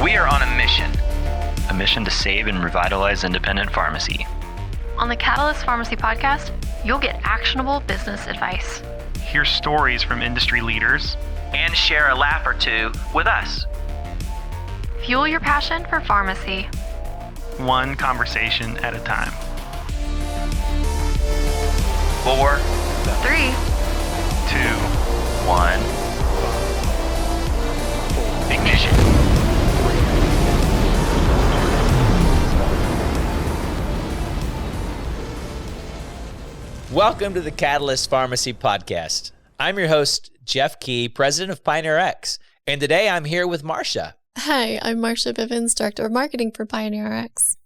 We are on a mission to save and revitalize independent pharmacy. On the Catalyst Pharmacy podcast, you'll get actionable business advice. Hear stories from industry leaders. And share a laugh or two with us. Fuel your passion for pharmacy. One conversation at a time. 4, 3, 2, 1. Ignition. Welcome to the Catalyst Pharmacy Podcast. I'm your host, Jeff Key, president of PioneerRx, and today I'm here with Marsha. Hi, I'm Marsha Bivins, Director of Marketing for PioneerRx.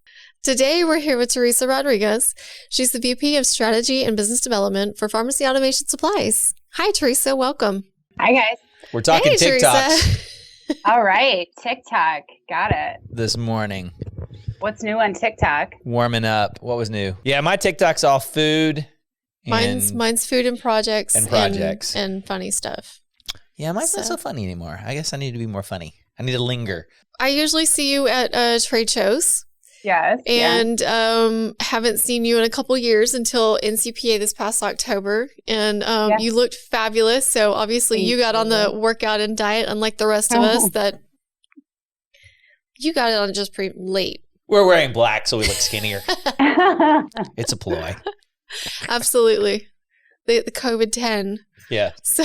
Today we're here with Theresa Rodriguez. She's the VP of Strategy and Business Development for Pharmacy Automation Supplies. Hi, Theresa. Welcome. Hi, guys. We're talking TikToks All right. TikTok. Got it. this morning. What's new on TikTok? Warming up. What was new? Yeah, my TikTok's all food. Mine's food and projects. And funny stuff. Yeah, mine's not so funny anymore. I guess I need to be more funny. I need to linger. I usually see you at trade shows. Yes. And haven't seen you in a couple years until NCPA this past October. And you looked fabulous. So obviously you got on the workout and diet, unlike the rest of us, that you got it on just pretty late. We're wearing black, so we look skinnier. It's a ploy. Absolutely. The COVID-10. Yeah. So,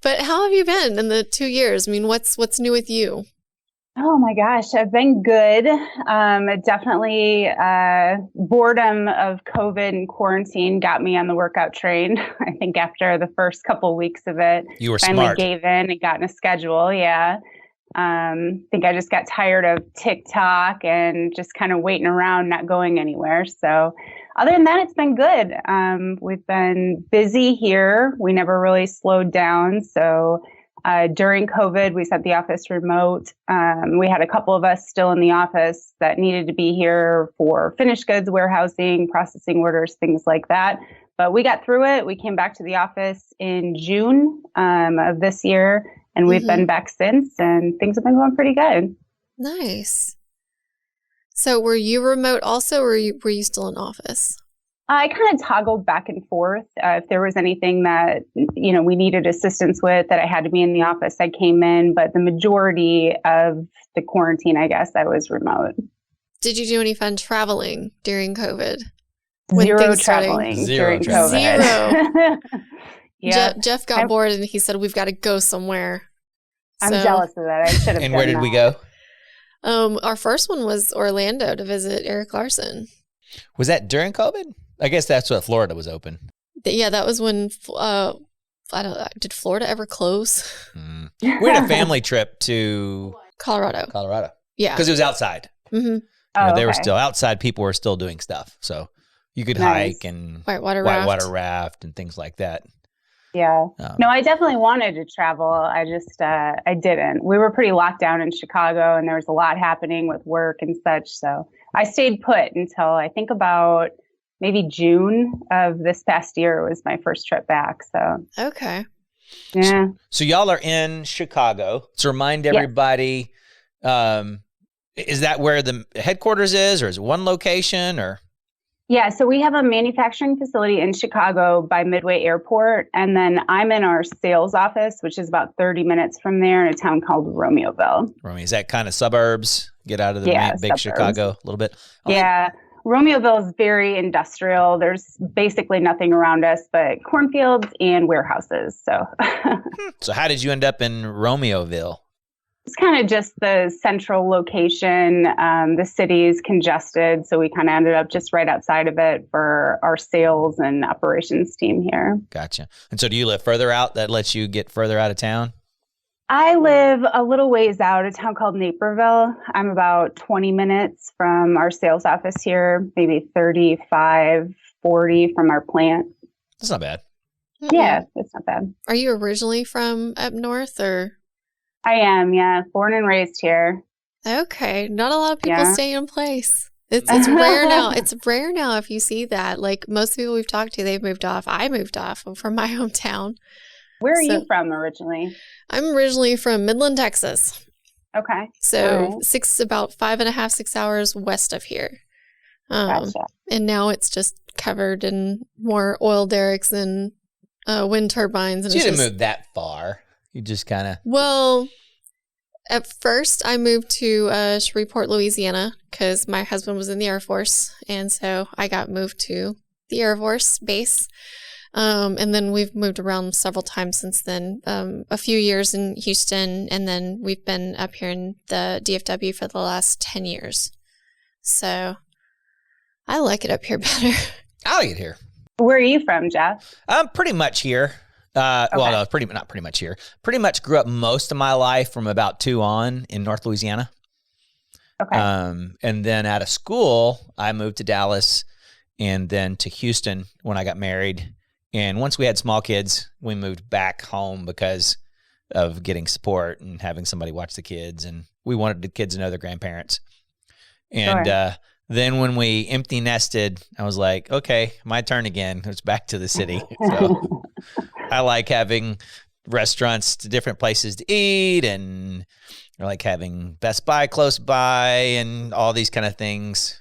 but how have you been in the 2 years? I mean, what's new with you? Oh my gosh, I've been good. Definitely boredom of COVID and quarantine got me on the workout train. I think after the first couple weeks of it, You were finally smart. gave in and got in a schedule. Yeah. I think I just got tired of TikTok and just kind of waiting around, not going anywhere. So other than that, it's been good. We've been busy here. We never really slowed down. So during COVID, we set the office remote. We had a couple of us still in the office that needed to be here for finished goods warehousing, processing orders, things like that. But we got through it. We came back to the office in June of this year, and we've been back since, and things have been going pretty good. Nice. So were you remote also, or were you still in office? I kind of toggled back and forth. If there was anything that, we needed assistance with that I had to be in the office, I came in. But the majority of the quarantine, I guess, I was remote. Did you do any fun traveling during COVID? Zero traveling during COVID. Zero. Yeah. Jeff got bored and he said, we've got to go somewhere. I'm jealous of that. I should have. And where did we go? Our first one was Orlando to visit Eric Larson. Was that during COVID? I guess that's what Florida was open. Yeah, that was when, did Florida ever close? We had a family trip to Colorado. Yeah. Because it was outside. Mm-hmm. They were still outside. People were still doing stuff. So you could hike and whitewater raft and things like that. Yeah. No, I definitely wanted to travel. I just, I didn't. We were pretty locked down in Chicago and there was a lot happening with work and such. So I stayed put until I think about maybe June of this past year was my first trip back. So, okay. Yeah. So y'all are in Chicago. To remind everybody, is that where the headquarters is, or is it one location, or? Yeah, so we have a manufacturing facility in Chicago by Midway Airport, and then I'm in our sales office, which is about 30 minutes from there in a town called Romeoville. Is that kind of suburbs? Get out of the big suburbs. Chicago a little bit? Yeah, Romeoville is very industrial. There's basically nothing around us but cornfields and warehouses. So how did you end up in Romeoville? It's kind of just the central location. The city is congested, so we kind of ended up just right outside of it for our sales and operations team here. Gotcha. And so do you live further out? That lets you get further out of town? I live a little ways out, a town called Naperville. I'm about 20 minutes from our sales office here, maybe 35, 40 from our plant. That's not bad. Yeah, it's not bad. Are you originally from up north, or? I am, yeah. Born and raised here. Okay. Not a lot of people stay in place. It's rare now. It's rare now if you see that. Like most people we've talked to, they've moved off. I moved off from my hometown. Where are you from originally? I'm originally from Midland, Texas. Okay. So about 5.5, 6 hours west of here. Gotcha. And now it's just covered in more oil derricks and wind turbines. And So you it's didn't just, move that far. You just kind of. well, at first I moved to Shreveport, Louisiana, because my husband was in the Air Force. And so I got moved to the Air Force base. And then we've moved around several times since then, a few years in Houston, and then we've been up here in the DFW for the last 10 years. So I like it up here better. I like it here. Where are you from, Jeff? I'm pretty much here. Well, no, not pretty much here. Pretty much grew up most of my life from about 2 on in North Louisiana. Okay. And then out of school, I moved to Dallas and then to Houston when I got married. And once we had small kids, we moved back home because of getting support and having somebody watch the kids. And we wanted the kids to know their grandparents. And then when we empty nested, I was like, okay, my turn again. It's back to the city. So I like having restaurants to different places to eat, and I like having Best Buy close by and all these kind of things.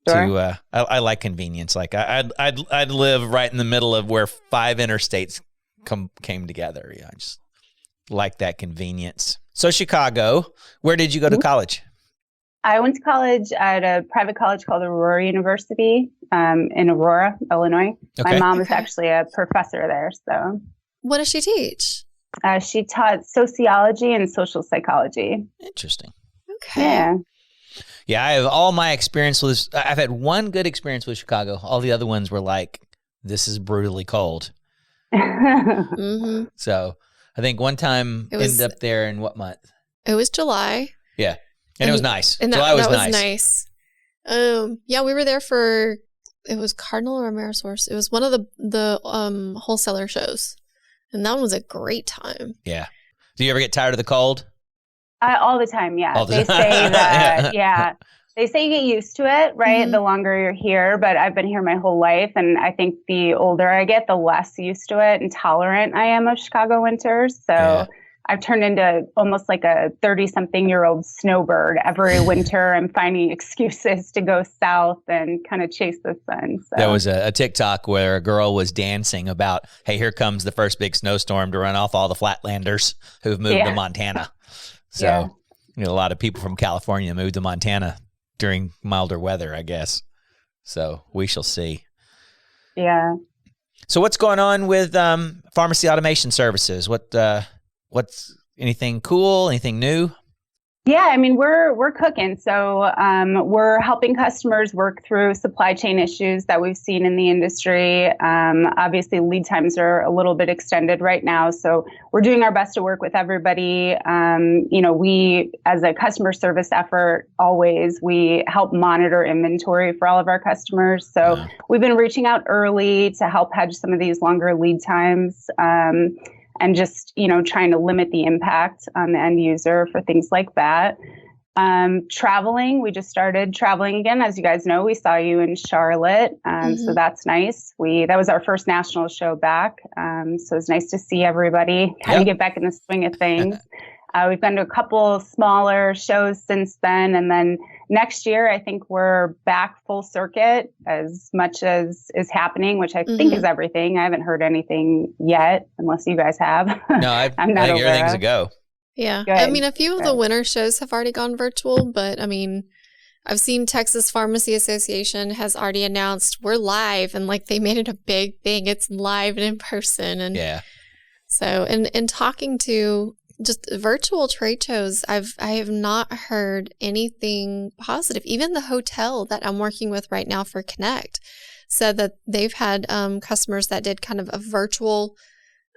Sure. I like convenience. Like I'd live right in the middle of where 5 interstates came together. Yeah, I just like that convenience. So Chicago, where did you go to college? I went to college at a private college called Aurora University in Aurora, Illinois. Okay. My mom was actually a professor there. So What does she teach? she taught sociology and social psychology. Interesting. Okay. Yeah. Yeah, I have all my experience with. I've had one good experience with Chicago. All the other ones were like, this is brutally cold. Mm-hmm. So I think one time ended up there in what month? It was July. Yeah, and it was nice. And July was that nice. Yeah, we were there for, it was Cardinal or Amerisource. It was one of the wholesaler shows. And that one was a great time. Yeah. Do you ever get tired of the cold? All the time, yeah. All the They time. say that, yeah. They say you get used to it, right? Mhm. The longer you're here, but I've been here my whole life. And I think the older I get, the less used to it and tolerant I am of Chicago winters. So Yeah. I've turned into almost like a 30-something-year-old snowbird. Every winter, I'm finding excuses to go south and kind of chase the sun. So. There was a TikTok where a girl was dancing about, hey, here comes the first big snowstorm to run off all the Flatlanders who've moved to Montana. So a lot of people from California moved to Montana during milder weather, I guess. So we shall see. Yeah. So what's going on with pharmacy automation services? What's anything cool? Anything new? Yeah, I mean, we're cooking. So we're helping customers work through supply chain issues that we've seen in the industry. Obviously, lead times are a little bit extended right now. So we're doing our best to work with everybody. We, as a customer service effort, we help monitor inventory for all of our customers. So we've been reaching out early to help hedge some of these longer lead times. And just, trying to limit the impact on the end user for things like that. Traveling, we just started traveling again. As you guys know, we saw you in Charlotte. So that's nice. That was our first national show back. So it's nice to see everybody kind of get back in the swing of things. We've been to a couple smaller shows since then. And then next year, I think we're back full circuit as much as is happening, which I think is everything. I haven't heard anything yet, unless you guys have. No, I think everything's a go. Yeah. Good. I mean, a few of the winter shows have already gone virtual, but I mean, I've seen Texas Pharmacy Association has already announced we're live, and like they made it a big thing. It's live and in person. And so, and talking to just virtual trade shows, I have not heard anything positive. Even the hotel that I'm working with right now for Connect said that they've had customers that did kind of a virtual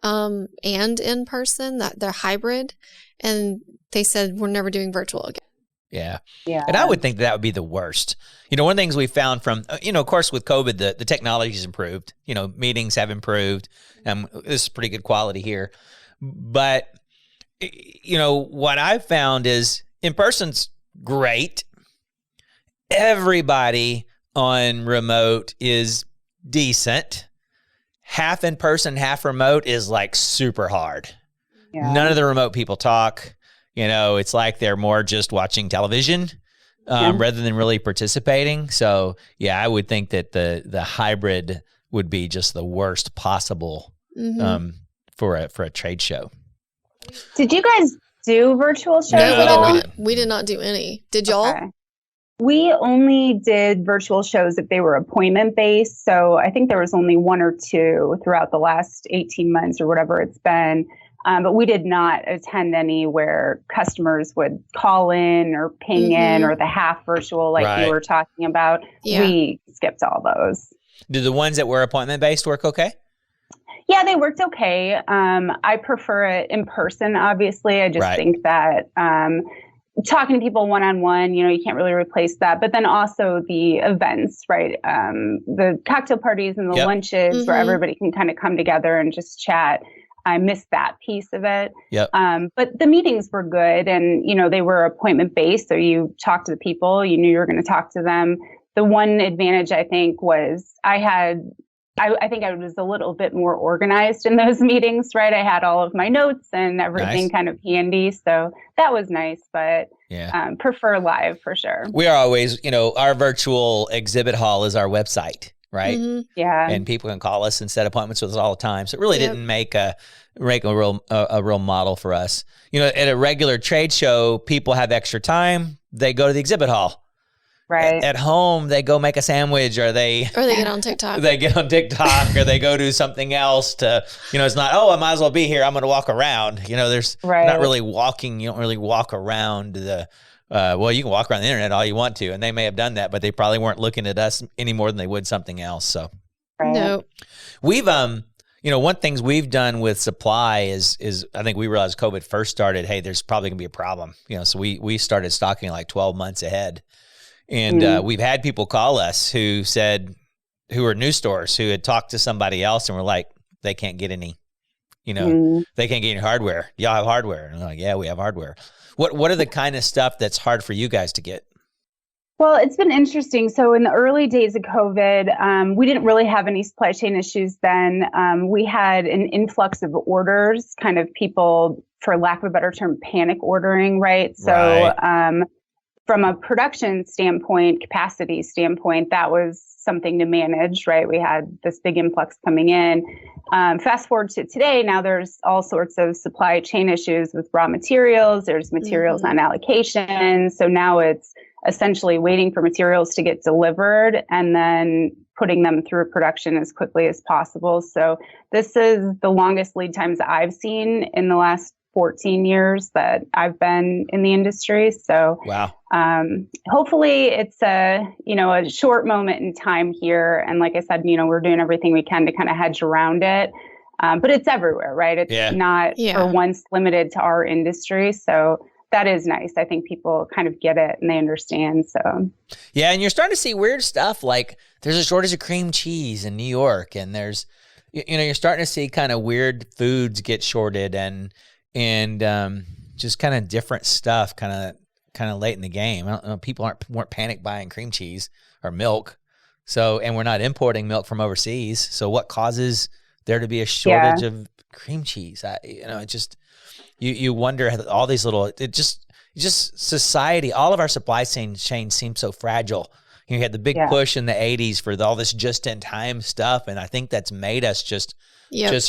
and in person, that they're hybrid, and they said we're never doing virtual again. Yeah. Yeah. And I would think that would be the worst. One of the things we found from, of course, with COVID, the technology has improved. Meetings have improved. This is pretty good quality here. But what I've found is in person's great. Everybody on remote is decent. Half in person, half remote is like super hard. Yeah. None of the remote people talk. It's like they're more just watching television rather than really participating. So yeah, I would think that the hybrid would be just the worst possible for a trade show. Did you guys do virtual shows No, at all? we did not do any. Did y'all? Okay. We only did virtual shows if they were appointment based. So I think there was only 1 or 2 throughout the last 18 months or whatever it's been. But we did not attend any where customers would call in or ping in, or the half virtual like you were talking about. Yeah. We skipped all those. Do the ones that were appointment based work okay? Yeah, they worked okay. I prefer it in person, obviously. I just think that talking to people one-on-one, you can't really replace that. But then also the events, right? The cocktail parties and the lunches where everybody can kind of come together and just chat. I missed that piece of it. Yep. But the meetings were good, and, they were appointment-based. So you talked to the people, you knew you were going to talk to them. The one advantage, I think, was I think I was a little bit more organized in those meetings, right? I had all of my notes and everything kind of handy. So that was nice, but prefer live for sure. We are always, our virtual exhibit hall is our website, right? Mm-hmm. Yeah. And people can call us and set appointments with us all the time. So it really didn't make a real model for us. At a regular trade show, people have extra time. They go to the exhibit hall. Right. At home, they go make a sandwich, or they get on TikTok. They get on TikTok, or they go do something else to, it's not, I might as well be here. I'm going to walk around. There's not really walking. You don't really walk around you can walk around the internet all you want to, and they may have done that, but they probably weren't looking at us any more than they would something else. So, no, we've, one things we've done with supply is I think we realized COVID first started, hey, there's probably going to be a problem. So we started stocking like 12 months ahead. And we've had people call us who were new stores who had talked to somebody else and were like, they can't get any, they can't get any hardware. Y'all have hardware. And I'm like, yeah, we have hardware. What are the kind of stuff that's hard for you guys to get? Well, it's been interesting. So in the early days of COVID, we didn't really have any supply chain issues then. We had an influx of orders, kind of people, for lack of a better term, panic ordering, right? So from a production standpoint, capacity standpoint, that was something to manage, right? We had this big influx coming in. Fast forward to today, now there's all sorts of supply chain issues with raw materials. There's materials on allocation. So now it's essentially waiting for materials to get delivered and then putting them through production as quickly as possible. So this is the longest lead times I've seen in the last 14 years that I've been in the industry. So hopefully it's a short moment in time here. And like I said, we're doing everything we can to kind of hedge around it. But it's everywhere, right? It's not for once limited to our industry. So that is nice. I think people kind of get it and they understand. So yeah, and you're starting to see weird stuff like there's a shortage of cream cheese in New York, and there's you're starting to see kind of weird foods get shorted and just kind of different stuff kind of late in the game. I don't know, people weren't panic buying cream cheese or milk. So, and we're not importing milk from overseas. So what causes there to be a shortage of cream cheese? It just, you wonder how all these little, just society, all of our supply chain seems so fragile. You had the big push in the 80s for all this just in time stuff. And I think that's made us just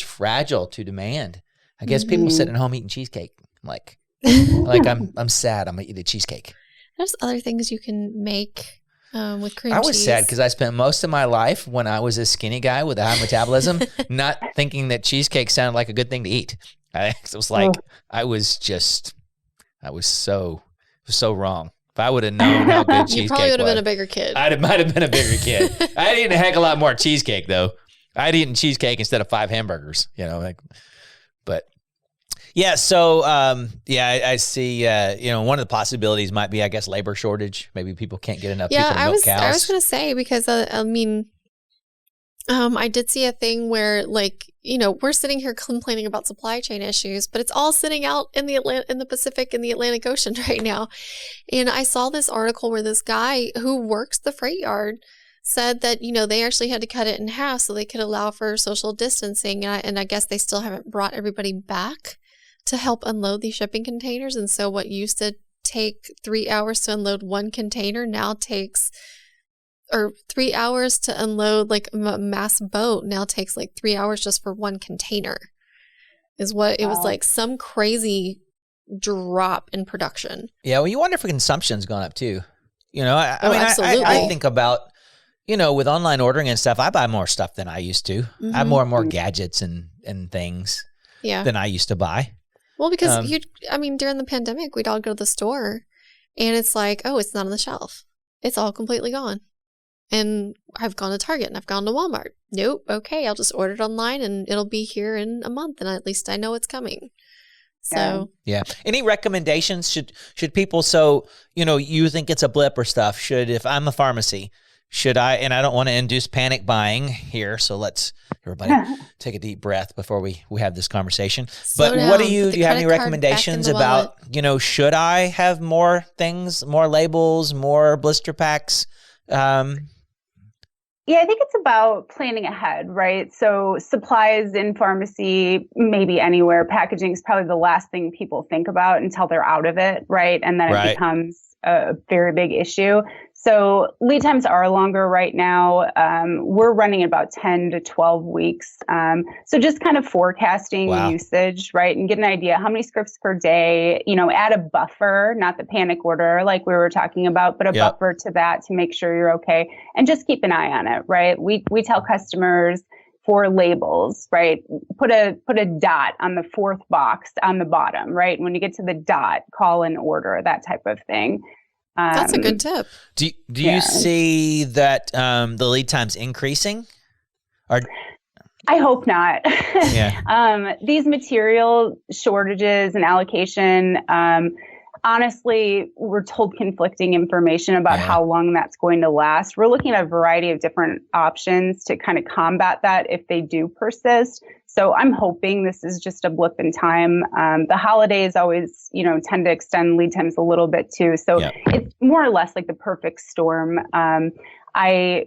fragile to demand. I guess people sitting at home eating cheesecake. I'm sad. I'm gonna eat a cheesecake. There's other things you can make with cream cheese. I was sad because I spent most of my life when I was a skinny guy with a high metabolism, not thinking that cheesecake sounded like a good thing to eat. It was like I was so wrong. If I would have known how good cheesecake was, you probably would have been a bigger kid. I might have been a bigger kid. I'd eaten a heck of a lot more cheesecake though. I'd eaten cheesecake instead of 5 hamburgers. But yeah, so I see. One of the possibilities might be, I guess, labor shortage. Maybe people can't get enough people to milk cows. I was going to say because I did see a thing where we're sitting here complaining about supply chain issues, but it's all sitting out in the Pacific and the Atlantic Ocean right now. And I saw this article where this guy who works the freight yard said that, they actually had to cut it in half so they could allow for social distancing. And I guess they still haven't brought everybody back to help unload these shipping containers. And so what used to take 3 hours to unload one container now takes, or 3 hours to unload like a mass boat now takes like 3 hours just for one container, is what it was like, some crazy drop in production. Yeah, well, you wonder if consumption's gone up too. You know, I mean, absolutely. I think about, you know, with online ordering and stuff, I buy more stuff than I used to. I have more and more gadgets and things than I used to buy. Well, because during the pandemic, we'd all go to the store and it's like, oh, it's not on the shelf. It's all completely gone. And I've gone to Target and I've gone to Walmart. Nope. Okay. I'll just order it online and it'll be here in a month. And at least I know it's coming. So yeah. Any recommendations? Should people, so, you know, you think it's a blip or stuff, if I'm a pharmacy, should I, and I don't want to induce panic buying here, so let's everybody take a deep breath before we have this conversation. But what do you have any recommendations about, you know, should I have more things, more labels, more blister packs? Yeah, I think it's about planning ahead, right? So supplies in pharmacy, maybe anywhere, packaging is probably the last thing people think about until they're out of it, right? And then it becomes a very big issue. So lead times are longer right now. We're running about 10 to 12 weeks. So just kind of forecasting usage, right? And get an idea how many scripts per day, you know, add a buffer, not the panic order like we were talking about, but a buffer to that to make sure you're okay. And just keep an eye on it, right? We tell customers for labels, right? Put a dot on the fourth box on the bottom, right? When you get to the dot, call an order, that type of thing. That's a good tip. Do you see that the lead time's increasing? Or I hope not. These material shortages and allocation, honestly, we're told conflicting information about how long that's going to last. We're looking at a variety of different options to kind of combat that if they do persist. So I'm hoping this is just a blip in time. The holidays always, you know, tend to extend lead times a little bit too. So it's more or less like the perfect storm. I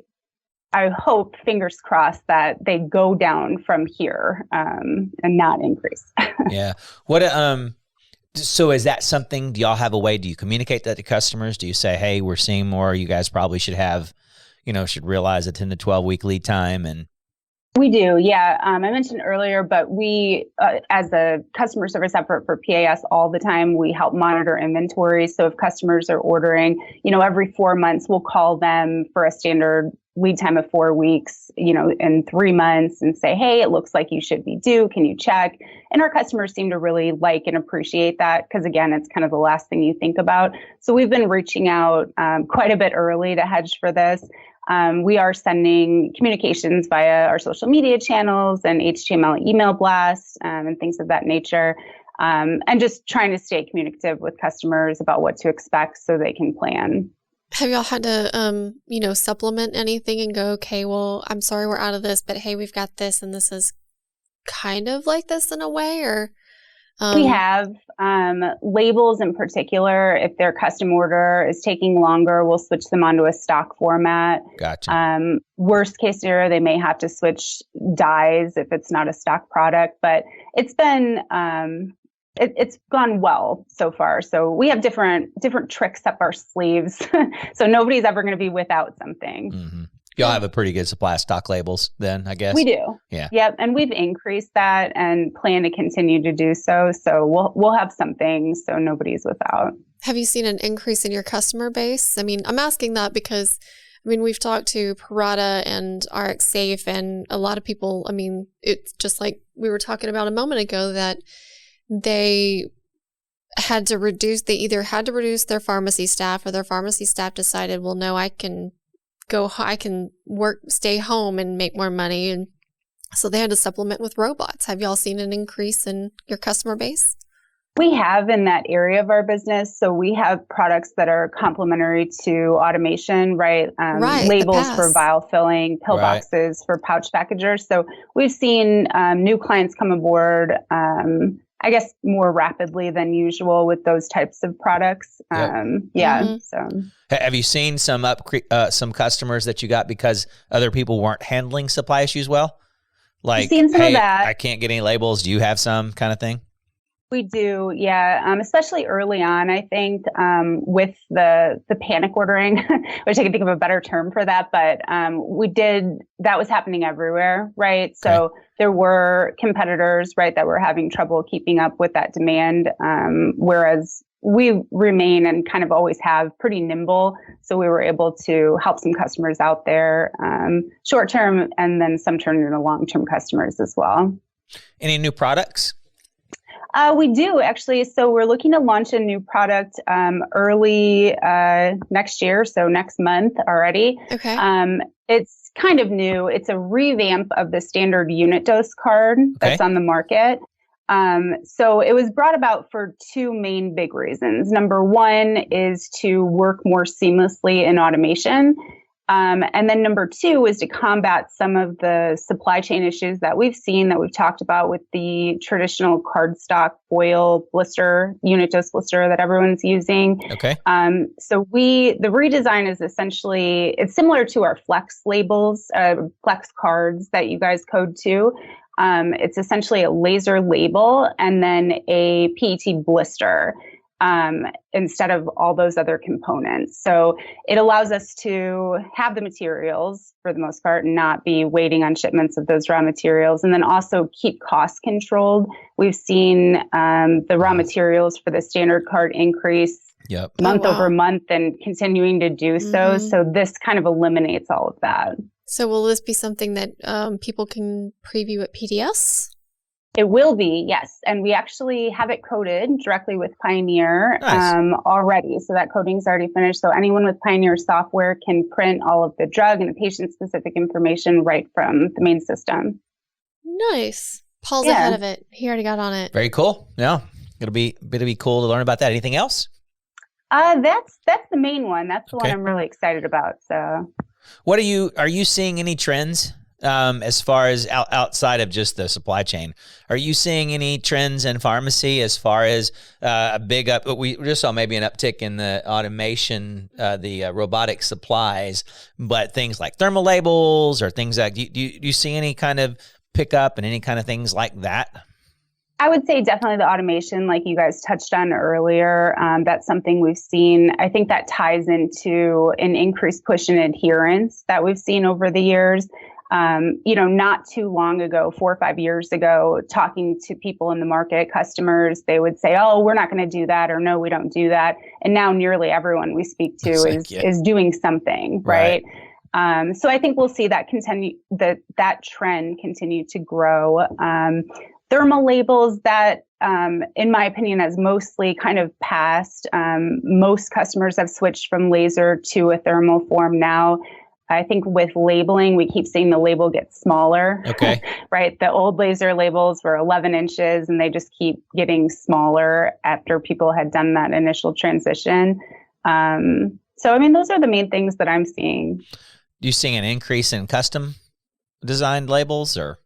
hope, fingers crossed, that they go down from here and not increase. What so is that something, do y'all have a way, do you communicate that to customers? Do you say, hey, we're seeing more, you guys probably should have, you know, should realize a 10 to 12 week lead time? And we do, I mentioned earlier, but we, as a customer service effort for PAS all the time, we help monitor inventory. So if customers are ordering, you know, every 4 months, we'll call them for a standard lead time of 4 weeks, you know, in 3 months and say, hey, it looks like you should be due. Can you check? And our customers seem to really like and appreciate that because, again, it's kind of the last thing you think about. So we've been reaching out quite a bit early to hedge for this. We are sending communications via our social media channels and HTML email blasts and things of that nature, and just trying to stay communicative with customers about what to expect so they can plan. Have y'all had to, you know, supplement anything and go, okay, well, I'm sorry we're out of this, but hey, we've got this and this is kind of like this in a way, or? We have labels in particular. If their custom order is taking longer, we'll switch them onto a stock format. Gotcha. Worst case scenario, they may have to switch dyes if it's not a stock product, but it's been, it's gone well so far. So we have different tricks up our sleeves. So nobody's ever going to be without something. Mm-hmm. Y'all have a pretty good supply of stock labels then, I guess. We do. Yeah. Yep. And we've increased that and plan to continue to do so. So we'll have something so nobody's without. Have you seen an increase in your customer base? I mean, I'm asking that because, I mean, we've talked to Parada and RX Safe and a lot of people, I mean, it's just like we were talking about a moment ago that they either had to reduce their pharmacy staff, or their pharmacy staff decided, well, no, I can stay home and make more money. And so they had to supplement with robots. Have y'all seen an increase in your customer base? We have in that area of our business. So we have products that are complementary to automation, right? Labels for vial filling, pill boxes for pouch packagers. So we've seen new clients come aboard, I guess more rapidly than usual with those types of products. So have you seen some customers that you got because other people weren't handling supply issues well? Like, seen some hey, of that. I can't get any labels. Do you have some kind of thing? We do, yeah. Especially early on, I think, with the panic ordering, which I can think of a better term for that, but that was happening everywhere, right? So there were competitors, right, that were having trouble keeping up with that demand, whereas we remain and kind of always have pretty nimble. So we were able to help some customers out there, short term, and then some turn into long-term customers as well. Any new products? We do actually. So we're looking to launch a new product early next year. So next month already. Okay. It's kind of new. It's a revamp of the standard unit dose card that's on the market. So it was brought about for two main big reasons. Number one is to work more seamlessly in automation. And then number two is to combat some of the supply chain issues that we've talked about with the traditional cardstock foil blister, unit dose blister that everyone's using. Okay. So the redesign is essentially, it's similar to our Flex labels, Flex cards that you guys code to. It's essentially a laser label and then a PET blister. Instead of all those other components. So it allows us to have the materials for the most part and not be waiting on shipments of those raw materials, and then also keep costs controlled. We've seen the raw materials for the standard card increase month over month and continuing to do so. So this kind of eliminates all of that. So will this be something that people can preview at PDS? It will be, yes. And we actually have it coded directly with Pioneer already. So that coding's already finished. So anyone with Pioneer software can print all of the drug and the patient-specific information right from the main system. Nice. Paul's ahead of it. He already got on it. Very cool. Yeah. It'll be cool to learn about that. Anything else? That's the main one. That's the one I'm really excited about. So what are you seeing any trends? As far as outside of just the supply chain, are you seeing any trends in pharmacy as far as a big up? We just saw maybe an uptick in the automation, the robotic supplies, but things like thermal labels or things like, do you see any kind of pickup and any kind of things like that? I would say definitely the automation, like you guys touched on earlier. That's something we've seen. I think that ties into an increased push in adherence that we've seen over the years. Not too long ago, 4 or 5 years ago, talking to people in the market, customers, they would say, oh, we're not going to do that, or no, we don't do that. And now nearly everyone we speak to is doing something, right? So I think we'll see that continue, that trend continue to grow. Thermal labels that, in my opinion, has mostly kind of passed. Most customers have switched from laser to a thermal form now. I think with labeling, we keep seeing the label get smaller. Okay. Right? The old laser labels were 11 inches and they just keep getting smaller after people had done that initial transition. So, I mean, those are the main things that I'm seeing. Do you see an increase in custom designed labels or?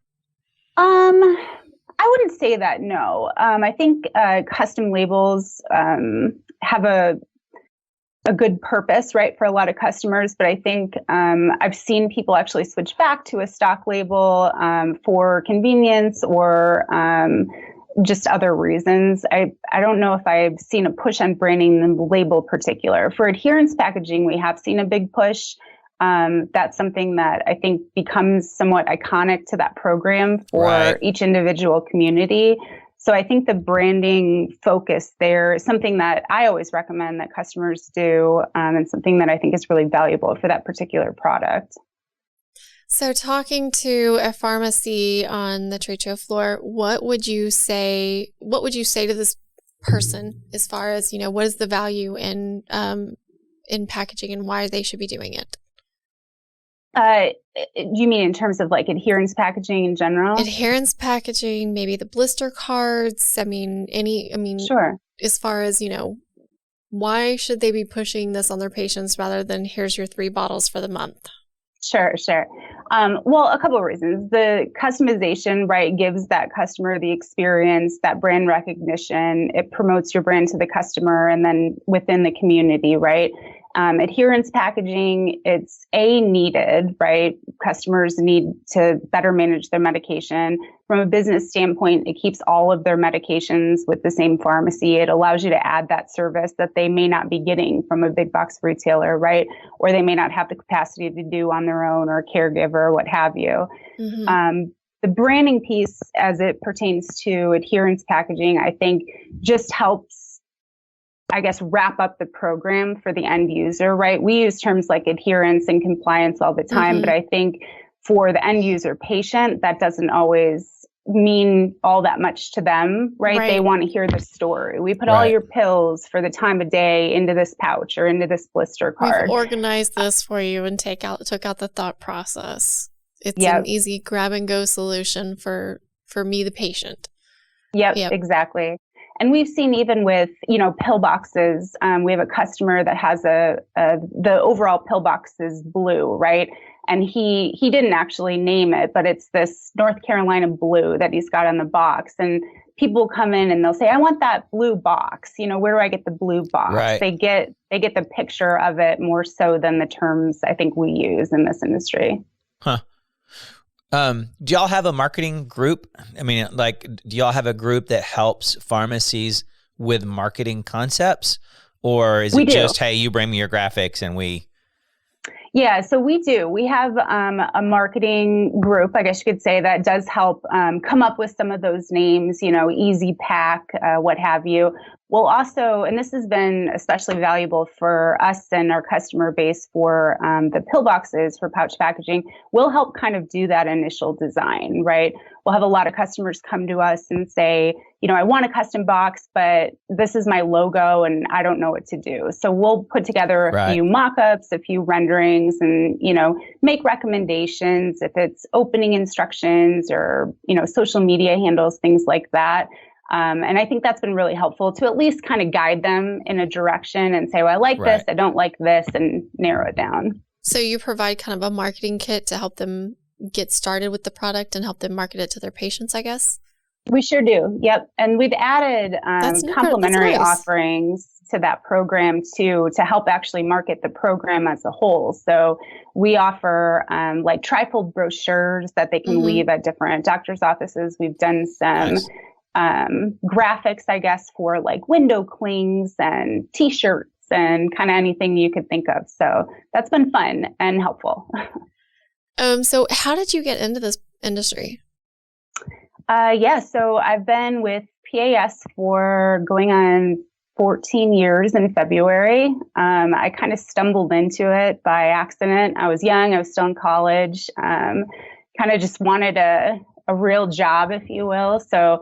I wouldn't say that, no. I think custom labels have a good purpose, right, for a lot of customers. But I think I've seen people actually switch back to a stock label for convenience or just other reasons. I don't know if I've seen a push on branding the label particular. For adherence packaging, we have seen a big push. That's something that I think becomes somewhat iconic to that program for each individual community. So I think the branding focus there is something that I always recommend that customers do, and something that I think is really valuable for that particular product. So talking to a pharmacy on the trade show floor, what would you say to this person as far as, what is the value in packaging and why they should be doing it? You mean in terms of like adherence packaging in general? Adherence packaging, maybe the blister cards. Sure. As far as, why should they be pushing this on their patients rather than here's your 3 bottles for the month? Sure. Well, a couple of reasons. The customization, right, gives that customer the experience, that brand recognition. It promotes your brand to the customer and then within the community, right? Adherence packaging, it's needed, right? Customers need to better manage their medication. from a business standpoint, it keeps all of their medications with the same pharmacy. It allows you to add that service that they may not be getting from a big box retailer, right? Or they may not have the capacity to do on their own, or a caregiver, or what have you. The branding piece, as it pertains to adherence packaging, I think just helps, I guess, wrap up the program for the end user, right? We use terms like adherence and compliance all the time, but I think for the end user patient, that doesn't always mean all that much to them, right? They want to hear the story. We put all your pills for the time of day into this pouch or into this blister card. We've organized this for you and took out the thought process. It's an easy grab and go solution for me, the patient. Yep, exactly. And we've seen even with, pill boxes, we have a customer that has the overall pill box is blue, right? And he didn't actually name it, but it's this North Carolina blue that he's got on the box. And people come in and they'll say, I want that blue box. Where do I get the blue box? Right. They get the picture of it more so than the terms I think we use in this industry. Huh. Do y'all have a marketing group? I mean, do y'all have a group that helps pharmacies with marketing concepts? Or is it just, hey, you bring me your graphics and we... Yeah, so we do. We have a marketing group, I guess you could say, that does help come up with some of those names, Easy Pack, what have you. We'll also, and this has been especially valuable for us and our customer base for the pill boxes for pouch packaging, we'll help kind of do that initial design, right? We'll have a lot of customers come to us and say, I want a custom box, but this is my logo and I don't know what to do. So we'll put together a few mock-ups, a few renderings, and, make recommendations if it's opening instructions or, social media handles, things like that. And I think that's been really helpful to at least kind of guide them in a direction and say, well, I like this, I don't like this, and narrow it down. So you provide kind of a marketing kit to help them get started with the product and help them market it to their patients, I guess? We sure do. Yep. And we've added complimentary offerings to that program too, to help actually market the program as a whole. So we offer like trifold brochures that they can leave at different doctor's offices. We've done some graphics, I guess, for like window clings and t-shirts and kind of anything you could think of. So that's been fun and helpful. So how did you get into this industry? So I've been with PAS for going on 14 years in February. I kind of stumbled into it by accident. I was young. I was still in college. Kind of just wanted a real job, if you will. So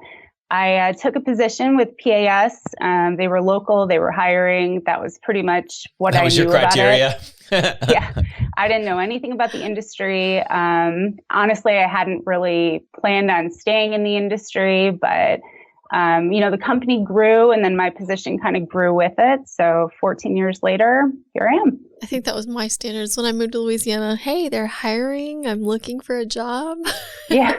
I took a position with PAS. They were local. They were hiring. That was pretty much what I knew about it. Yeah. I didn't know anything about the industry. Honestly, I hadn't really planned on staying in the industry, but, the company grew and then my position kind of grew with it. So 14 years later, here I am. I think that was my standards when I moved to Louisiana. Hey, they're hiring. I'm looking for a job. Yeah.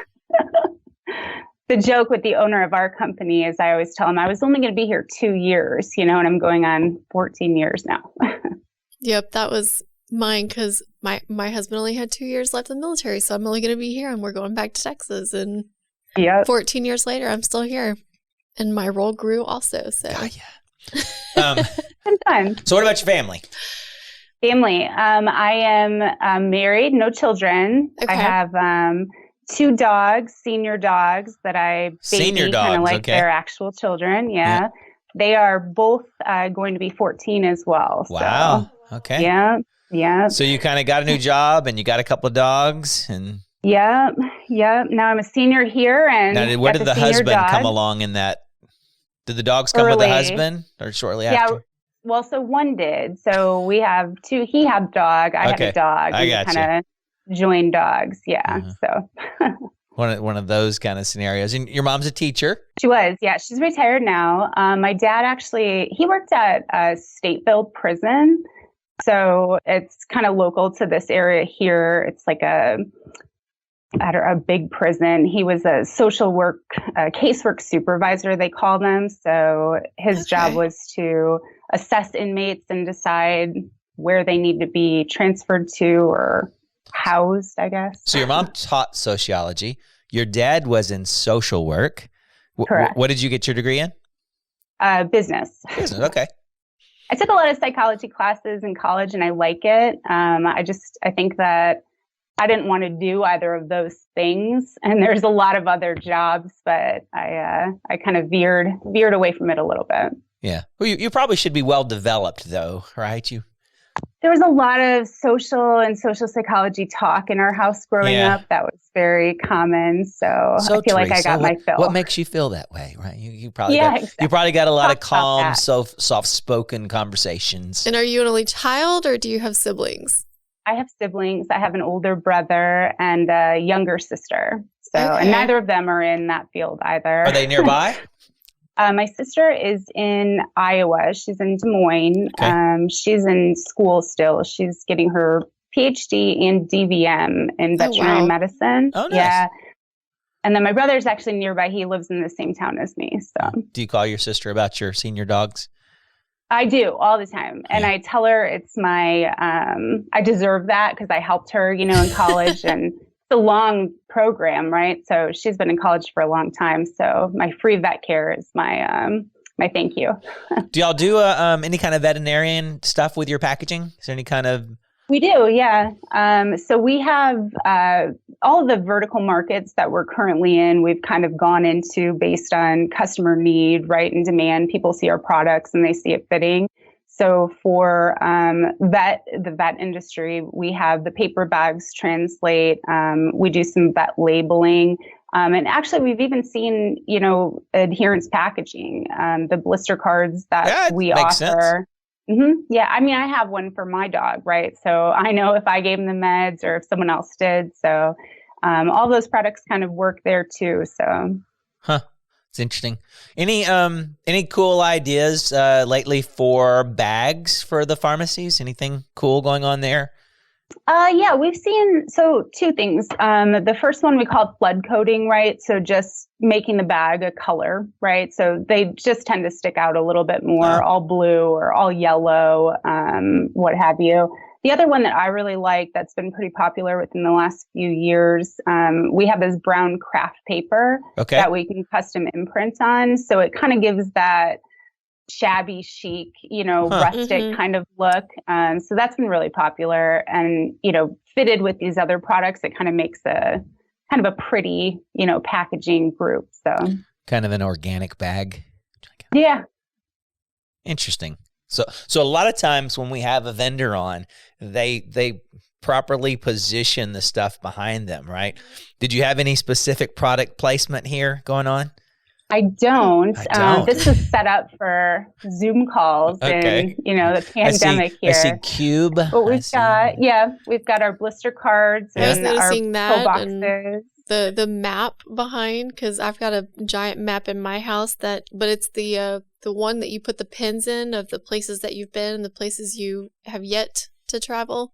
The joke with the owner of our company is I always tell him I was only going to be here 2 years, and I'm going on 14 years now. Yep, that was mine because my husband only had 2 years left in the military, so I'm only going to be here and we're going back to Texas. And 14 years later, I'm still here. And my role grew also. So Sometimes. So what about your family? Family. I am married, no children. Okay. I have 2 dogs, senior dogs that I baby kind of like their actual children. Yeah. They are both going to be 14 as well. Wow. So, okay. Yeah. So you kind of got a new job and you got a couple of dogs and... Yeah. Now I'm a senior here. And now, where did the husband come along in that? Did the dogs come with the husband or shortly after? Yeah. Well, so one did. So we have 2. He had a dog. I have a dog. I got kind of joined dogs. Yeah. So one of those kind of scenarios. And your mom's a teacher. She was. Yeah. She's retired now. My dad he worked at a state-built prison. So it's kind of local to this area here. It's like a big prison. He was a social work, casework supervisor, they call them. So his job was to assess inmates and decide where they need to be transferred to or housed, I guess. So your mom taught sociology. Your dad was in social work. Correct. What did you get your degree in? Business. Business. Okay. I took a lot of psychology classes in college and I like it. I think that I didn't want to do either of those things. And there's a lot of other jobs, but I kind of veered away from it a little bit. Yeah. Well, you probably should be well developed though, right? There was a lot of social psychology talk in our house growing up. That was very common. So I feel like I got my fill. What makes you feel that way, right? You probably got a lot of calm, soft-spoken conversations. And are you an only child or do you have siblings? I have siblings. I have an older brother and a younger sister. So, and neither of them are in that field either. Are they nearby? My sister is in Iowa. She's in Des Moines. Okay. She's in school still. She's getting her PhD and DVM in veterinary medicine. Oh, nice. Yeah. And then my brother's actually nearby. He lives in the same town as me. So, do you call your sister about your senior dogs? I do all the time. And I tell her it's my, I deserve that because I helped her, in college and it's a long program, right? So she's been in college for a long time. So my free vet care is my thank you. Do y'all do any kind of veterinarian stuff with your packaging? Is there any kind of... We do, yeah. So we have all the vertical markets that we're currently in, we've kind of gone into based on customer need, right, and demand. People see our products and they see it fitting. So for the vet industry, we have the paper bags translate. We do some vet labeling. And actually, we've even seen, adherence packaging, the blister cards that we offer. Sense. Mm-hmm. Yeah, I mean, I have one for my dog, right? So I know if I gave him the meds or if someone else did. So all those products kind of work there too. So, it's interesting. Any cool ideas lately for bags for the pharmacies? Anything cool going on there? Yeah, we've seen, two things. The first one we call flood coating, right? So just making the bag a color, right? So they just tend to stick out a little bit more, all blue or all yellow, what have you. The other one that I really like that's been pretty popular within the last few years, we have this brown craft paper that we can custom imprint on. So it kind of gives that shabby chic, rustic kind of look. So that's been really popular and, fitted with these other products, it kind of makes a pretty, packaging group. So kind of an organic bag. Yeah. Interesting. So a lot of times when we have a vendor on, they properly position the stuff behind them, right? Did you have any specific product placement here going on? I don't. This is set up for Zoom calls and, the pandemic here. I see Cube. But we've got our blister cards and our pill boxes. And the map behind, because I've got a giant map in my house but it's the one that you put the pins in of the places that you've been and the places you have yet to travel.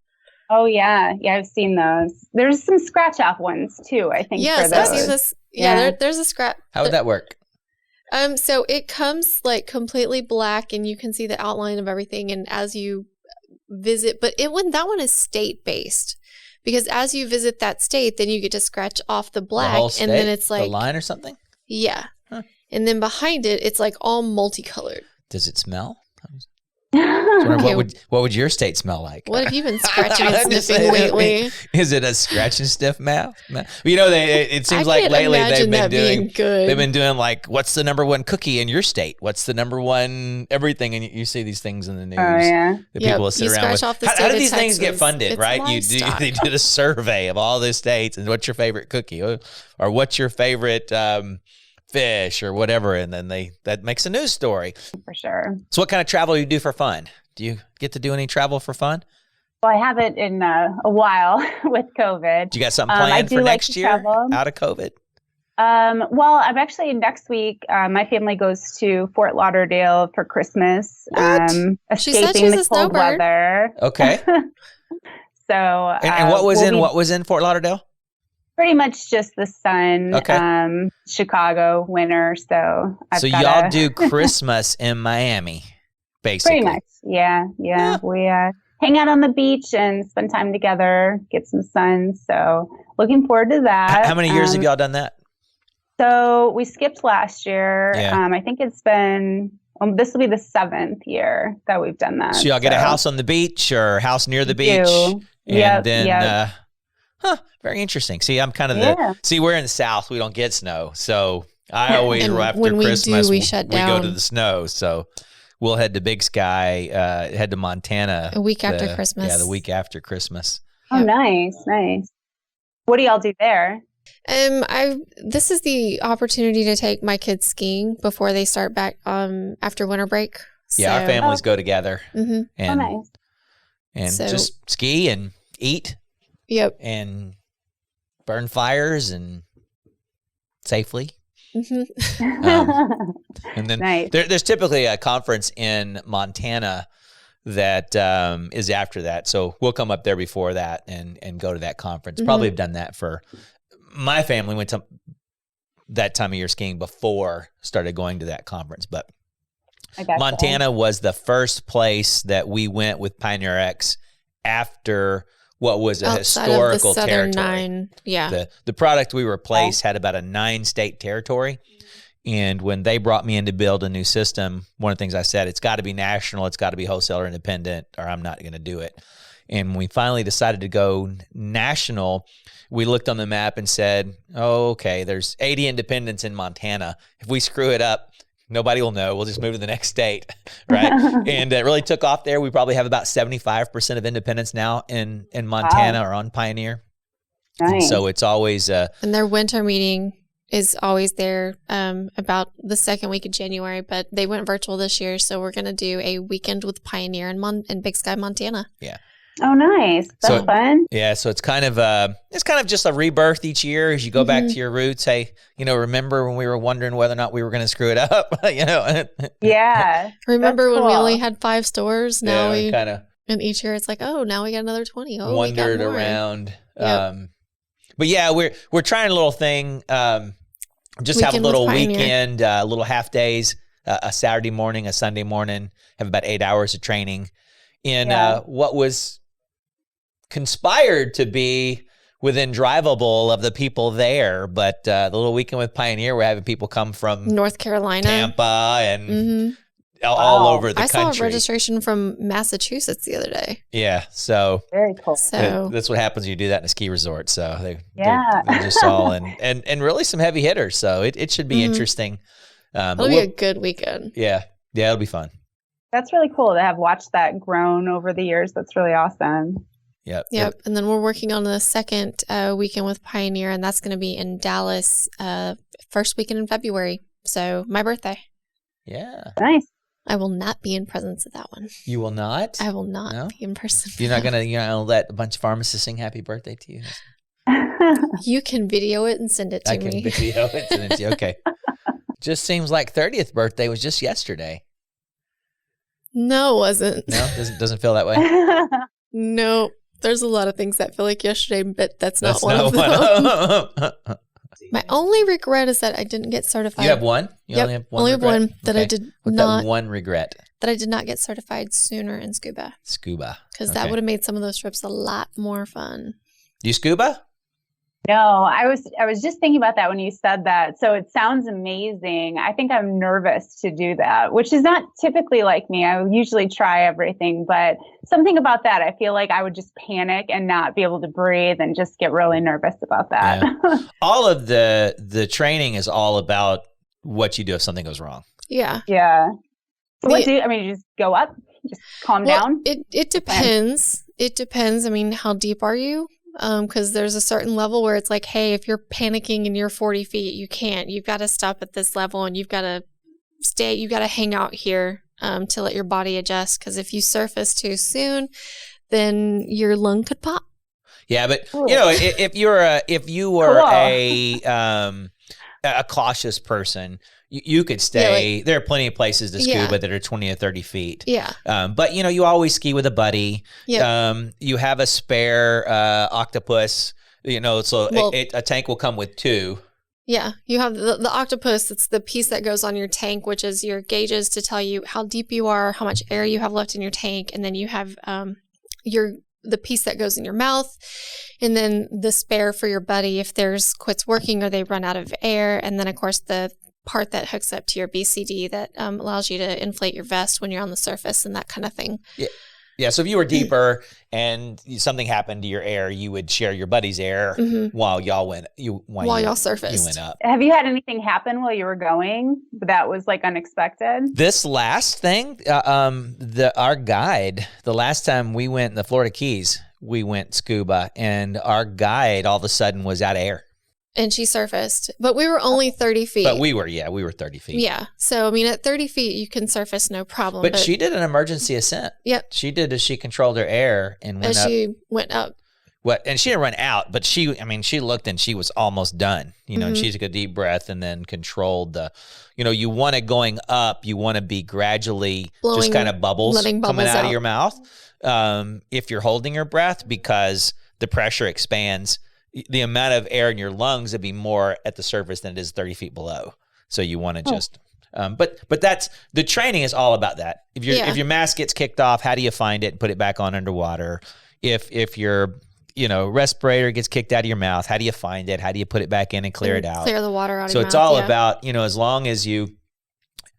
Oh, yeah. Yeah, I've seen those. There's some scratch off ones too, I think. Yes, I've seen this. Yeah, there's a scratch. How would that work? So it comes like completely black and you can see the outline of everything. And as you visit, but that one is state based because as you visit that state, then you get to scratch off the black the whole state, and then it's like the line or something. Yeah. Huh. And then behind it, it's like all multicolored. Does it smell? What would your state smell like? What have you been scratching and sniffing lately? Is it a scratch and sniff mouth? It seems like lately they've been doing like, what's the number one cookie in your state? What's the number one everything? And you see these things in the news. Oh, yeah. The people will sit around with. How do these things get funded, it's right? They did a survey of all the states and what's your favorite cookie or what's your favorite fish or whatever, and then that makes a news story. For sure. So what kind of travel do you do for fun? Do you get to do any travel for fun? Well, I haven't in a while with COVID. Do you got something planned for next year out of COVID? Well, I'm actually next week. My family goes to Fort Lauderdale for Christmas. Escaping the cold weather. Okay. So and what was in Fort Lauderdale? Pretty much just the sun, Chicago winter. So y'all do Christmas in Miami, basically. Pretty much, yeah. We hang out on the beach and spend time together, get some sun. So looking forward to that. How many years have y'all done that? So we skipped last year. Yeah. I think it's been, this will be the 7th year that we've done that. So y'all get a house on the beach or a house near the beach? Yep, And then, very interesting. See, I'm kind of see, we're in the South. We don't get snow. So I always, after when Christmas, we shut down. We go to the snow. So we'll head to Big Sky, head to Montana. A week after Christmas. Yeah, the week after Christmas. Oh, nice. What do y'all do there? This is the opportunity to take my kids skiing before they start back after winter break. Yeah, our families go together and nice. And just ski and eat. Yep. And burn fires and safely. And then nice. there's typically a conference in Montana that is after that. So we'll come up there before that and go to that conference. Probably have done that for my family. Went to that time of year skiing before started going to that conference. But Montana was the first place that we went with PioneerRx after what was a historical territory. The product we replaced had about a 9-state territory. And when they brought me in to build a new system, one of the things I said, it's got to be national, it's got to be wholesaler independent, or I'm not going to do it. And when we finally decided to go national, we looked on the map and said, oh, okay, there's 80 independents in Montana. If we screw it up, nobody will know. We'll just move to the next state, right? And it really took off there. We probably have about 75% of independents now in Montana or on Pioneer. Nice. And so it's always and their winter meeting is always there about the second week of January, but they went virtual this year, so we're going to do a weekend with Pioneer in Big Sky, Montana. Yeah. Oh, nice. That's fun. Yeah, so it's kind of just a rebirth each year as you go back to your roots. Hey, remember when we were wondering whether or not we were going to screw it up? Yeah. Remember when we only had 5 stores? Now we kind of, and each year it's like, oh, now we got another 20. Oh, wandered we got more. Around. Yep. But yeah, we're trying a little thing. Just have a little weekend, little half days, a Saturday morning, a Sunday morning. Have about 8 hours of training in what was conspired to be within drivable of the people there. But the little weekend with Pioneer, we're having people come from North Carolina, Tampa, and all over the country. I saw a registration from Massachusetts the other day. Yeah, so very cool. So that's what happens when you do that in a ski resort. So they're just all and really some heavy hitters. So it should be interesting. It'll be a good weekend. Yeah, it'll be fun. That's really cool to have watched that grown over the years. That's really awesome. Yep. And then we're working on the second weekend with Pioneer, and that's going to be in Dallas first weekend in February. So my birthday. Yeah. Nice. I will not be in presence at that one. You will not? I will not be in person. You're not going to let a bunch of pharmacists sing happy birthday to you? You can video it and send it to me. I can video it and send it to you. Okay. Just seems like 30th birthday was just yesterday. No, it wasn't. No? Doesn't feel that way? No. There's a lot of things that feel like yesterday, but that's not one of them. My only regret is that I didn't get certified. You have one? You only have one only regret? have one that I did What's not. that one regret? That I did not get certified sooner in scuba. Scuba. Because that would have made some of those trips a lot more fun. You scuba? No, I was just thinking about that when you said that. So it sounds amazing. I think I'm nervous to do that, which is not typically like me. I usually try everything, but something about that, I feel like I would just panic and not be able to breathe and just get really nervous about that. Yeah. All of the training is all about what you do if something goes wrong. Yeah. Yeah. So what you just go up, just calm down? It depends. It depends. I mean, how deep are you? Because there's a certain level where it's like, hey, if you're panicking and you're 40 feet, you can't. You've got to stop at this level and you've got to stay. You've got to hang out here to let your body adjust. Because if you surface too soon, then your lung could pop. Yeah, but if you were a cautious person, you could stay. There are plenty of places to scuba that are 20 or 30 feet. Yeah. But you always ski with a buddy. Yep. You have a spare octopus. A tank will come with 2. Yeah, you have the octopus. It's the piece that goes on your tank, which is your gauges to tell you how deep you are, how much air you have left in your tank, and then you have your the piece that goes in your mouth, and then the spare for your buddy if theirs quits working or they run out of air. And then, of course, the part that hooks up to your BCD that allows you to inflate your vest when you're on the surface and that kind of thing. Yeah. Yeah, so if you were deeper and something happened to your air, you would share your buddy's air while y'all surfaced. You went up. Have you had anything happen while you were going that was like unexpected? This last thing, our guide, the last time we went in the Florida Keys, we went scuba, and our guide all of a sudden was out of air. And she surfaced, but we were only 30 feet. But we were 30 feet. Yeah. So, I mean, at 30 feet, you can surface no problem. But she did an emergency ascent. Yep. She did as she controlled her air and went up. She went up. And she didn't run out, but she looked and she was almost done, and she took a deep breath and then controlled you want it going up, you want to be gradually just kind of bubbles coming out of your mouth. If you're holding your breath, because the pressure expands, the amount of air in your lungs would be more at the surface than it is 30 feet below. So you want to just, but that's, the training is all about that. If your mask gets kicked off, how do you find it and put it back on underwater? If your, respirator gets kicked out of your mouth, how do you find it? How do you put it back in and clear it out? Clear the water out of your mouth. So it's all about, as long as you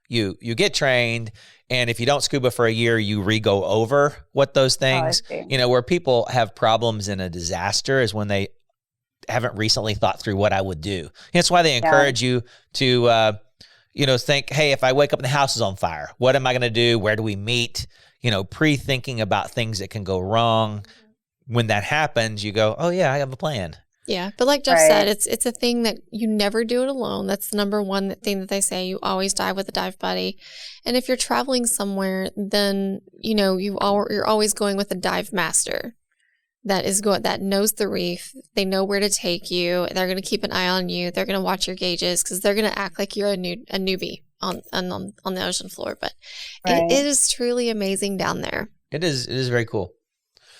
get trained, and if you don't scuba for a year, you re-go over what those things, where people have problems in a disaster is when they haven't recently thought through what I would do. That's why they encourage you to, think, hey, if I wake up and the house is on fire, what am I going to do? Where do we meet? Pre-thinking about things that can go wrong. When that happens, you go, oh yeah, I have a plan. Yeah. But like Jeff said, it's a thing that you never do it alone. That's the number one thing that they say. You always dive with a dive buddy. And if you're traveling somewhere, then, you're always going with a dive master. That knows the reef. They know where to take you. They're going to keep an eye on you. They're going to watch your gauges because they're going to act like you're a newbie on the ocean floor. But it is truly amazing down there. It is very cool.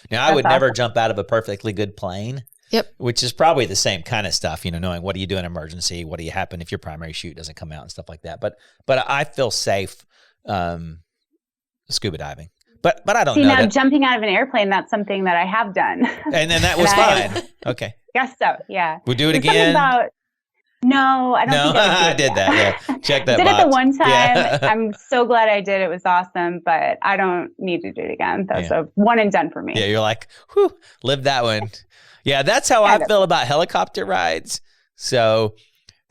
Now, I would never jump out of a perfectly good plane. Yep. Which is probably the same kind of stuff, knowing what do you do in emergency, what do you happen if your primary chute doesn't come out and stuff like that. But I feel safe scuba diving. But I don't know. Now, jumping out of an airplane, that's something that I have done. And then that was fine. Okay. Yes, so, yeah. We'll do it again? No, I don't think I did that. Yeah. Check that box. Did it the one time. Yeah. I'm so glad I did. It was awesome, but I don't need to do it again. That's a one and done for me. Yeah, you're like, whew, live that one. Yeah, that's how I feel about helicopter rides. So,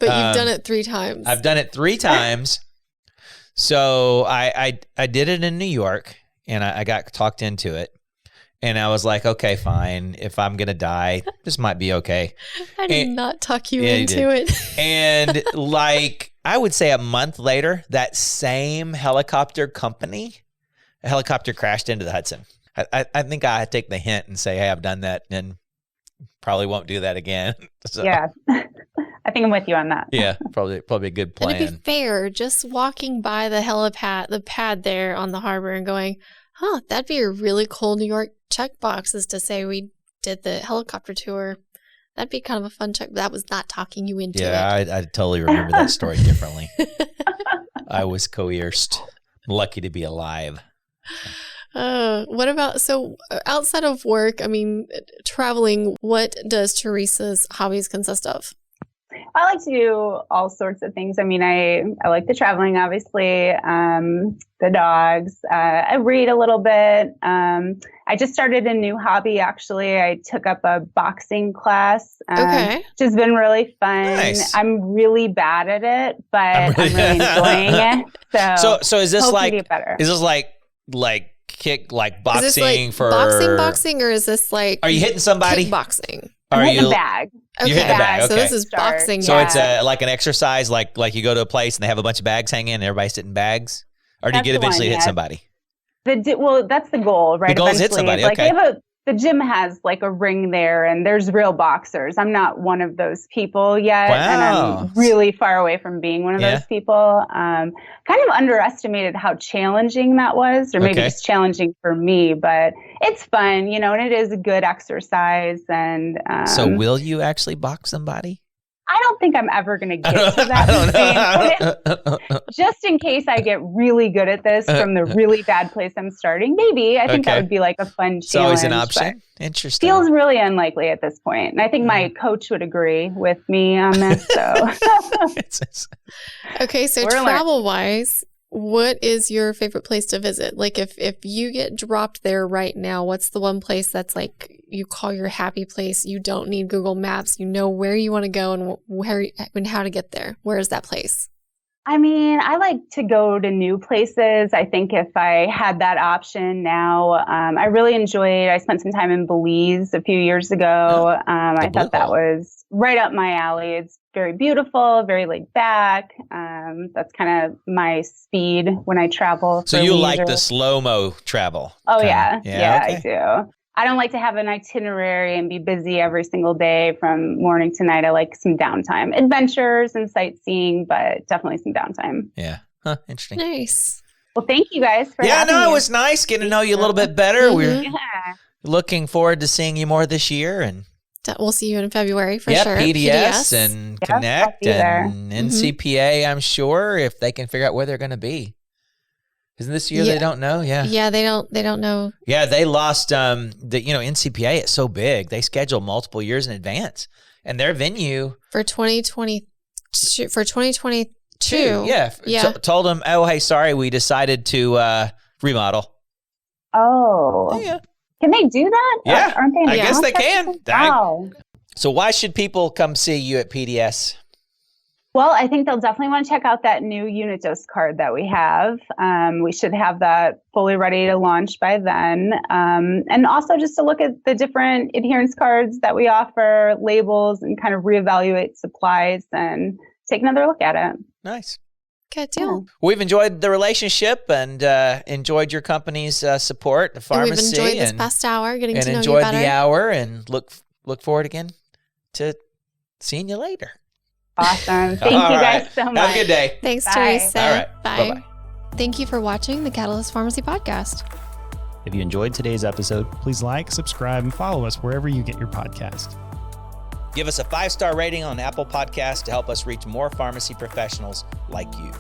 but you've done it 3 times. I've done it 3 times. So I did it in New York, and I got talked into it. And I was like, okay, fine. If I'm going to die, this might be okay. I did not talk you into it. And I would say a month later, that same helicopter company, a helicopter crashed into the Hudson. I think I take the hint and say, hey, I've done that and probably won't do that again. So, yeah. I think I'm with you on that. Yeah, probably a good plan. And to be fair, just walking by the pad there on the harbor and going, that'd be a really cool New York checkboxes to say we did the helicopter tour. That'd be kind of a fun check. That was not talking you into it. Yeah, I totally remember that story differently. I was coerced. I'm lucky to be alive. What about, so outside of work, traveling, what does Theresa's hobbies consist of? I like to do all sorts of things. I like the traveling, obviously, the dogs. I read a little bit. I just started a new hobby, actually. I took up a boxing class, which has been really fun. Nice. I'm really bad at it, but I'm really enjoying it. So is this like kick, like boxing is this for boxing, or is this like, are you hitting somebody? Kickboxing. I'm hitting a bag. Okay. You hit the bag. Okay. So this is boxing. So it's like an exercise, like you go to a place and they have a bunch of bags hanging and everybody's sitting bags? Or do you get eventually hit somebody? Well, that's the goal, right? The goal is hit somebody, okay. The gym has like a ring there and there's real boxers. I'm not one of those people yet. Wow. And I'm really far away from being one of those people. Kind of underestimated how challenging that was, or maybe just challenging for me, but it's fun, and it is a good exercise. And so will you actually box somebody? I don't think I'm ever going to get to that point. Just in case I get really good at this from the really bad place I'm starting, maybe. I think that would be like a fun challenge. It's always an option. Interesting. Feels really unlikely at this point. And I think my coach would agree with me on this. So, okay. So travel-wise, what is your favorite place to visit? Like if you get dropped there right now, what's the one place that's like you call your happy place? You don't need Google Maps. You know where you want to go and where and how to get there. Where is that place? I mean, I like to go to new places. I think if I had that option now, I really I spent some time in Belize a few years ago. I thought that was right up my alley. It's very beautiful, very laid back. That's kind of my speed when I travel. So you like the slow-mo travel? Oh, yeah. Yeah, okay. I do. I don't like to have an itinerary and be busy every single day from morning to night. I like some downtime, adventures and sightseeing, but definitely some downtime. Yeah. Interesting. Nice. Well, thank you guys for having me. It was nice getting to know you a little bit better. We're looking forward to seeing you more this year. And we'll see you in February for sure. PDS and Connect and NCPA, I'm sure, if they can figure out where they're going to be. Isn't this year they don't know? Yeah. Yeah, they don't know. Yeah, they lost NCPA is so big. They schedule multiple years in advance. And their venue for 2022. Yeah. Told them, "Oh, hey, sorry, we decided to remodel." Oh. Yeah. Can they do that? Yeah. Aren't they? I guess they can. Wow. So why should people come see you at PDS? Well, I think they'll definitely want to check out that new unit dose card that we have. We should have that fully ready to launch by then. And also just to look at the different adherence cards that we offer, labels, and kind of reevaluate supplies and take another look at it. Nice. Good deal. We've enjoyed the relationship and enjoyed your company's support, the pharmacy. And we've enjoyed this past hour, getting to know you better. And enjoyed the hour and look forward again to seeing you later. Awesome. Thank you guys so much. Have a good day. Thanks, Bye. Theresa. All right. Bye. Bye-bye. Thank you for watching the Catalyst Pharmacy Podcast. If you enjoyed today's episode, please like, subscribe, and follow us wherever you get your podcast. Give us a 5-star rating on Apple Podcasts to help us reach more pharmacy professionals like you.